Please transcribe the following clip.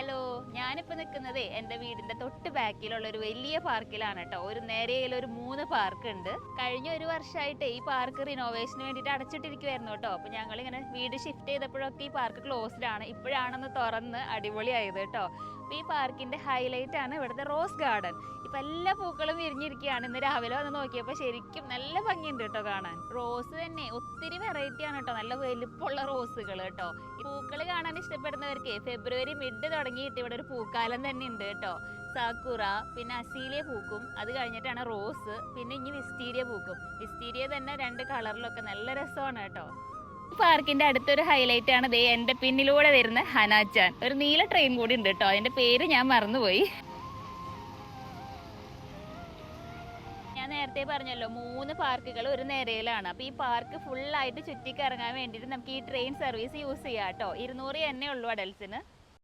Hello, ഞാനിപ്പോൾ നിൽക്കുന്നത് എൻ്റെ വീടിൻ്റെ തൊട്ട് ബാക്കിലുള്ള ഒരു വലിയ പാർക്കിലാണ് കേട്ടോ. ഒരു നേരയിൽ ഒരു 3 പാർക്ക് ഉണ്ട്. കഴിഞ്ഞ ഒരു വർഷമായിട്ട് ഈ പാർക്ക് റിനോവേഷന് വേണ്ടിയിട്ട് അടച്ചിട്ടിരിക്കുവായിരുന്നു കേട്ടോ. അപ്പോൾ ഞങ്ങളിങ്ങനെ വീട് ഷിഫ്റ്റ് ചെയ്തപ്പോഴൊക്കെ ഈ പാർക്ക് ക്ലോസ്ഡ് ആണ്. ഇപ്പോഴാണെന്ന് തുറന്ന് അടിപൊളിയായത് കേട്ടോ. അപ്പോൾ ഈ പാർക്കിൻ്റെ ഹൈലൈറ്റ് ആണ് ഇവിടുത്തെ റോസ് ഗാർഡൻ. ഇപ്പം എല്ലാ പൂക്കളും വിരിഞ്ഞിരിക്കുകയാണ്. ഇന്ന് രാവിലെ വന്ന് നോക്കിയപ്പോൾ ശരിക്കും നല്ല ഭംഗിയുണ്ട് കേട്ടോ കാണാൻ. റോസ് തന്നെ ഒത്തിരി വെറൈറ്റി ആണ് കേട്ടോ, നല്ല വലുപ്പമുള്ള റോസുകൾ കേട്ടോ. ഈ പൂക്കൾ കാണാൻ ഇഷ്ടപ്പെടുന്നവർക്ക് ഫെബ്രുവരി മിഡ് തുടങ്ങിയിട്ട് ഇവിടെ ഒരു പൂക്കാലം തന്നെ ഉണ്ട് കേട്ടോ. സാക്കുറ, പിന്നെ അസീലിയ പൂക്കും, അത് കഴിഞ്ഞിട്ടാണ് റോസ്, പിന്നെ ഇനി വിസ്റ്റീരിയ പൂക്കും. വിസ്റ്റീരിയ തന്നെ 2 കളറിലൊക്കെ നല്ല രസമാണ് കേട്ടോ. പാർക്കിന്റെ അടുത്തൊരു ഹൈലൈറ്റ് ആണ് ദേ എൻ്റെ പിന്നിലൂടെ വരുന്ന ഹനാച്ചാൻ. ഒരു നീല ട്രെയിൻ കൂടി ഉണ്ട് കേട്ടോ, അതിന്റെ പേര് ഞാൻ മറന്നുപോയി. നേരത്തെ പറഞ്ഞല്ലോ 3 പാർക്കുകൾ ഒരു നിരയിലാണ്. അപ്പോൾ ഈ പാർക്ക് ഫുള്ളായിട്ട് ചുറ്റിക്കറങ്ങാൻ വേണ്ടിയിട്ട് നമുക്ക് ഈ ട്രെയിൻ സർവീസ് യൂസ് ചെയ്യാം കേട്ടോ. 200 തന്നെ ഉള്ളൂ അഡൽസിന്.